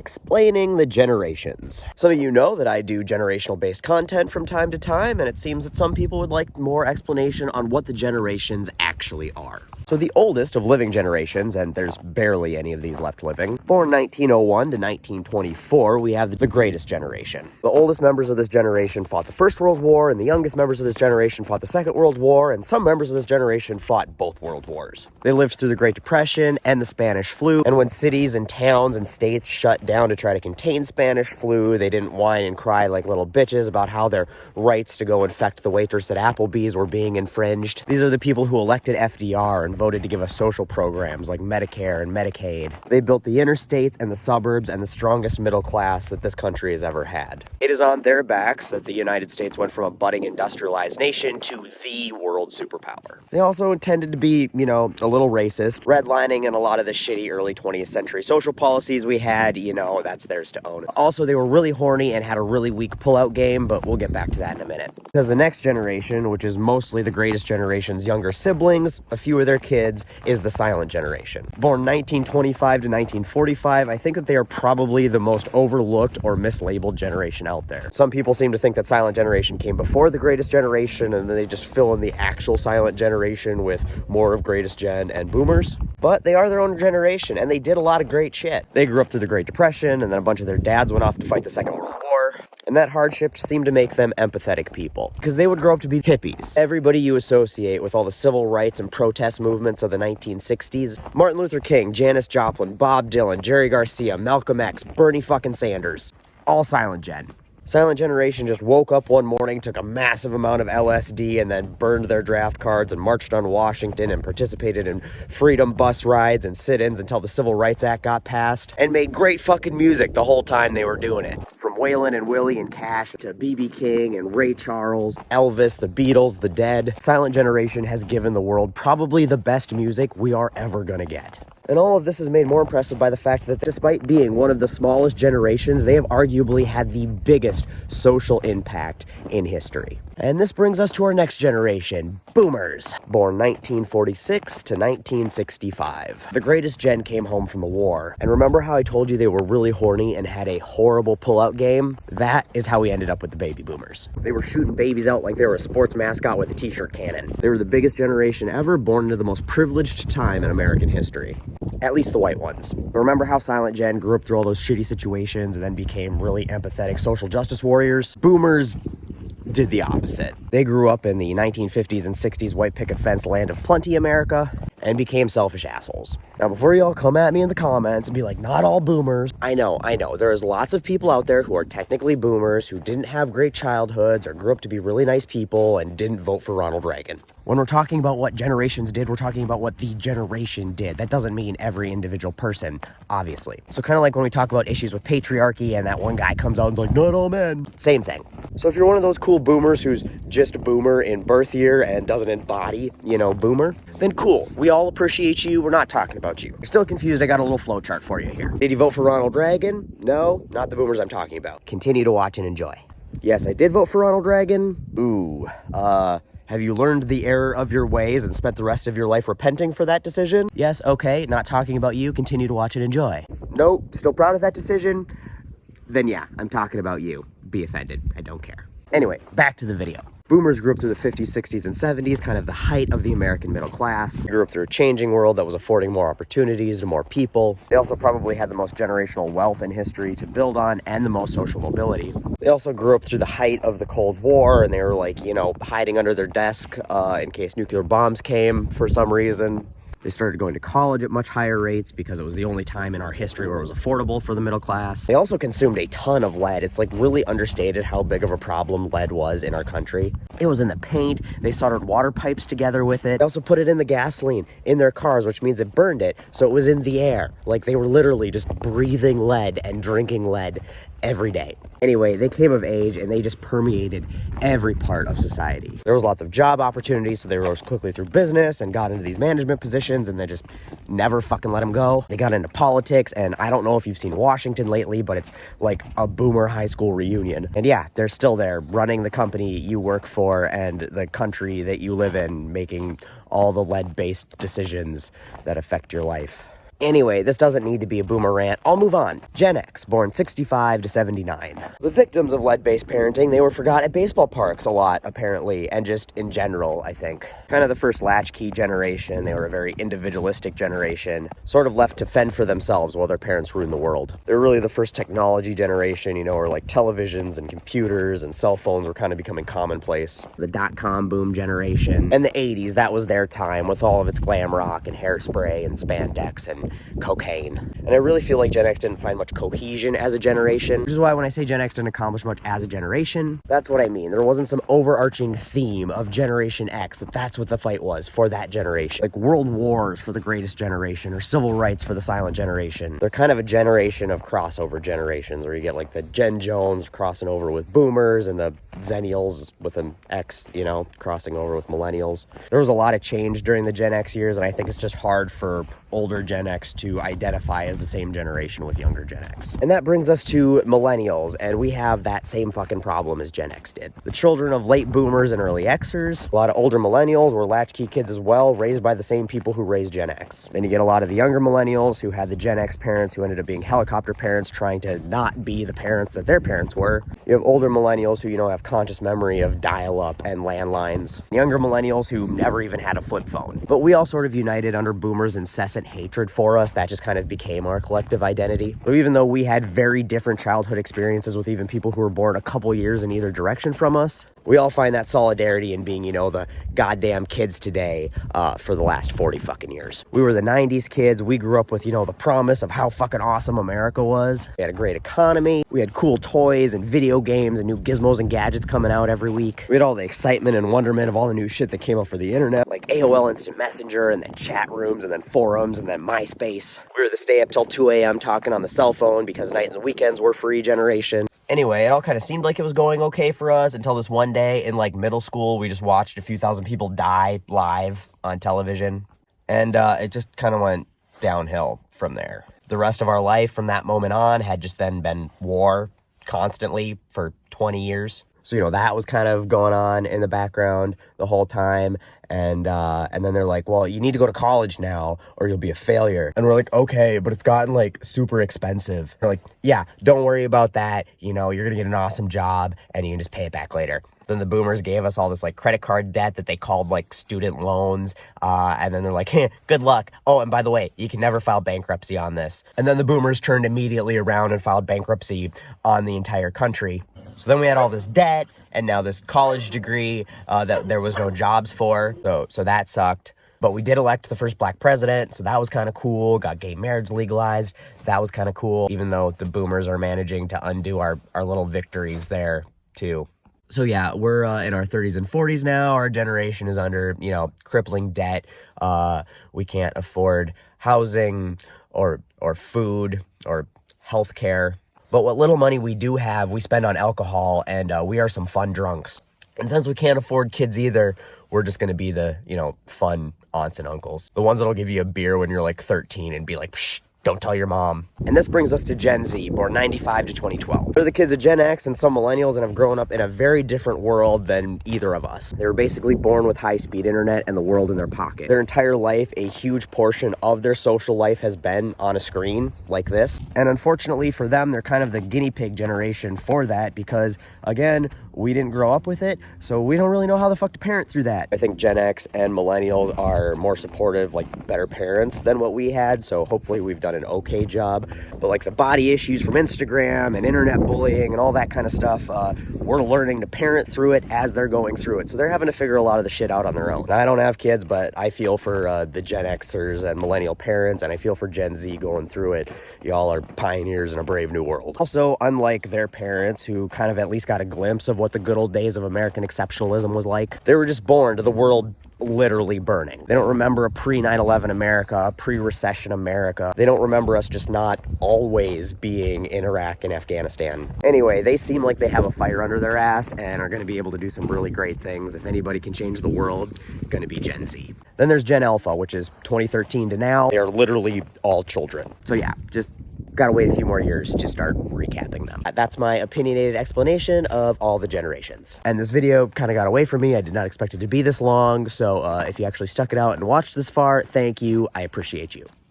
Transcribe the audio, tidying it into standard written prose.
Explaining the generations. Some of you know that I do generational-based content from time to time, and it seems that some people would like more explanation on what the generations actually are. So the oldest of living generations, and there's barely any of these left living, born 1901 to 1924, we have the greatest generation. The oldest members of this generation fought the First World War, and the youngest members of this generation fought the Second World War, and some members of this generation fought both World Wars. They lived through the Great Depression and the Spanish flu, and when cities and towns and states shut down to try to contain Spanish flu, they didn't whine and cry like little bitches about how their rights to go infect the waitress at Applebee's were being infringed. These are the people who elected FDR and voted to give us social programs like Medicare and Medicaid. They built the interstates and the suburbs and the strongest middle class that this country has ever had. It is on their backs that the United States went from a budding industrialized nation to the world superpower. They also intended to be, a little racist, redlining in a lot of the shitty early 20th century social policies we had, that's theirs to own. Also, they were really horny and had a really weak pullout game, but we'll get back to that in a minute. Because the next generation, which is mostly the greatest generation's younger siblings, a few of their kids, is the silent generation. Born 1925 to 1945, I think that they are probably the most overlooked or mislabeled generation out there. Some people seem to think that silent generation came before the greatest generation, and then they just fill in the actual silent generation with more of greatest gen and boomers. But they are their own generation, and they did a lot of great shit. They grew up through the Great Depression, and then a bunch of their dads went off to fight the Second World War. And that hardship seemed to make them empathetic people, because they would grow up to be hippies. Everybody you associate with all the civil rights and protest movements of the 1960s, Martin Luther King, Janis Joplin, Bob Dylan, Jerry Garcia, Malcolm X, Bernie fucking Sanders, all silent gen. Silent generation just woke up one morning, took a massive amount of LSD, and then burned their draft cards and marched on Washington and participated in freedom bus rides and sit-ins until the Civil Rights Act got passed, and made great fucking music the whole time they were doing it. From Waylon and Willie and Cash to B.B. King and Ray Charles, Elvis, the Beatles, the Dead, Silent Generation has given the world probably the best music we are ever gonna get. And all of this is made more impressive by the fact that despite being one of the smallest generations, they have arguably had the biggest social impact in history. And this brings us to our next generation, boomers, born 1946 to 1965. The greatest gen came home from the war. And remember how I told you they were really horny and had a horrible pullout game? That is how we ended up with the baby boomers. They were shooting babies out like they were a sports mascot with a t-shirt cannon. They were the biggest generation ever, born into the most privileged time in American history. At least the white ones. Remember how Silent Gen grew up through all those shitty situations and then became really empathetic social justice warriors? Boomers did the opposite. They grew up in the 1950s and 60s white picket fence land of plenty America and became selfish assholes. Now, before y'all come at me in the comments and be like, not all boomers, I know, there is lots of people out there who are technically boomers who didn't have great childhoods or grew up to be really nice people and didn't vote for Ronald Reagan. When we're talking about what generations did, we're talking about what the generation did. That doesn't mean every individual person, obviously. So kind of like when we talk about issues with patriarchy and that one guy comes out and's like, not all men. Same thing. So if you're one of those cool boomers who's just a boomer in birth year and doesn't embody, boomer, then cool. We all appreciate you. We're not talking about you. You're still confused. I got a little flow chart for you here. Did you vote for Ronald Reagan? No, not the boomers I'm talking about. Continue to watch and enjoy. Yes, I did vote for Ronald Reagan. Have you learned the error of your ways and spent the rest of your life repenting for that decision? Yes, okay, not talking about you. Continue to watch and enjoy. Nope, still proud of that decision? Then yeah, I'm talking about you. Be offended. I don't care. Anyway, back to the video. Boomers grew up through the 50s, 60s, and 70s, kind of the height of the American middle class. Grew up through a changing world that was affording more opportunities to more people. They also probably had the most generational wealth in history to build on and the most social mobility. They also grew up through the height of the Cold War, and they were hiding under their desk in case nuclear bombs came for some reason. They started going to college at much higher rates because it was the only time in our history where it was affordable for the middle class. They also consumed a ton of lead. It's really understated how big of a problem lead was in our country. It was in the paint. They soldered water pipes together with it. They also put it in the gasoline in their cars, which means it burned it. So it was in the air. They were literally just breathing lead and drinking lead every day. Anyway, they came of age and they just permeated every part of society. There was lots of job opportunities, so they rose quickly through business and got into these management positions, and they just never fucking let them go. They got into politics, and I don't know if you've seen Washington lately, but it's like a boomer high school reunion. And yeah, they're still there running the company you work for and the country that you live in, making all the lead-based decisions that affect your life. Anyway, this doesn't need to be a boomer rant. I'll move on. Gen X, born 65 to 79. The victims of lead-based parenting, they were forgot at baseball parks a lot, apparently, and just in general, I think. Kind of the first latchkey generation. They were a very individualistic generation, sort of left to fend for themselves while their parents ruined the world. They were really the first technology generation, you know, where like televisions and computers and cell phones were kind of becoming commonplace. The dot-com boom generation. And the 80s, that was their time with all of its glam rock and hairspray and spandex and cocaine. And I really feel like Gen X didn't find much cohesion as a generation, which is why when I say Gen X didn't accomplish much as a generation, that's what I mean. There wasn't some overarching theme of Generation X, that's what the fight was for that generation. Like world wars for the greatest generation or civil rights for the silent generation. They're kind of a generation of crossover generations where you get like the Gen Jones crossing over with boomers and the Zennials with an X, you know, crossing over with millennials. There was a lot of change during the Gen X years, and I think it's just hard for older Gen X to identify as the same generation with younger Gen X. And that brings us to millennials, and we have that same fucking problem as Gen X did. The children of late boomers and early Xers, a lot of older millennials were latchkey kids as well, raised by the same people who raised Gen X. Then you get a lot of the younger millennials who had the Gen X parents who ended up being helicopter parents trying to not be the parents that their parents were. You have older millennials who, you know, have conscious memory of dial-up and landlines. Younger millennials who never even had a flip phone. But we all sort of united under boomers' incessant hatred for us. That just kind of became our collective identity. So even though we had very different childhood experiences with even people who were born a couple years in either direction from us, we all find that solidarity in being, you know, the goddamn kids today for the last 40 fucking years. We were the 90s kids. We grew up with, you know, the promise of how fucking awesome America was. We had a great economy. We had cool toys and video games and new gizmos and gadgets coming out every week. We had all the excitement and wonderment of all the new shit that came up for the internet, like AOL Instant Messenger and then chat rooms and then forums and then MySpace. We were the stay up till 2 a.m. talking on the cell phone because night and the weekends were free generation. Anyway, it all kind of seemed like it was going okay for us until this one day in like middle school, we just watched a few thousand people die live on television. And it just kind of went downhill from there. The rest of our life from that moment on had just then been war constantly for 20 years. So, you know, that was kind of going on in the background the whole time. And then they're like, well, you need to go to college now or you'll be a failure. And we're like, okay, but it's gotten like super expensive. They're like, yeah, don't worry about that. You know, you're going to get an awesome job and you can just pay it back later. Then the boomers gave us all this like credit card debt that they called like student loans. And then they're like, hey, good luck. Oh, and by the way, you can never file bankruptcy on this. And then the boomers turned immediately around and filed bankruptcy on the entire country. So then we had all this debt and now this college degree that there was no jobs for. So that sucked. But we did elect the first black president, so that was kind of cool. Got gay marriage legalized. That was kind of cool, even though the boomers are managing to undo our little victories there, too. So yeah, we're in our 30s and 40s now. Our generation is under, you know, crippling debt. We can't afford housing or food or healthcare. But what little money we do have, we spend on alcohol, and we are some fun drunks. And since we can't afford kids either, we're just going to be the, you know, fun aunts and uncles. The ones that'll give you a beer when you're like 13 and be like, psh, don't tell your mom. And this brings us to Gen Z, born 95 to 2012. They're the kids of Gen X and some millennials and have grown up in a very different world than either of us. They were basically born with high-speed internet and the world in their pocket. Their entire life, a huge portion of their social life has been on a screen like this. And unfortunately for them, they're kind of the guinea pig generation for that because, again, we didn't grow up with it, so we don't really know how the fuck to parent through that. I think Gen X and millennials are more supportive, like better parents than what we had, so hopefully we've done an okay job. But like the body issues from Instagram and internet bullying and all that kind of stuff, we're learning to parent through it as they're going through it. So they're having to figure a lot of the shit out on their own. And I don't have kids, but I feel for the Gen Xers and millennial parents, and I feel for Gen Z going through it. Y'all are pioneers in a brave new world. Also, unlike their parents who kind of at least got a glimpse of what the good old days of American exceptionalism was like, they were just born to the world literally burning. They don't remember a pre-9/11 America, a pre-recession America. They don't remember us just not always being in Iraq and Afghanistan. Anyway, they seem like they have a fire under their ass and are going to be able to do some really great things. If anybody can change the world, going to be Gen Z. Then there's Gen Alpha, which is 2013 to now. They are literally all children. So yeah, just gotta wait a few more years to start recapping them. That's my opinionated explanation of all the generations. And this video kind of got away from me. I did not expect it to be this long. So if you actually stuck it out and watched this far, thank you. I appreciate you.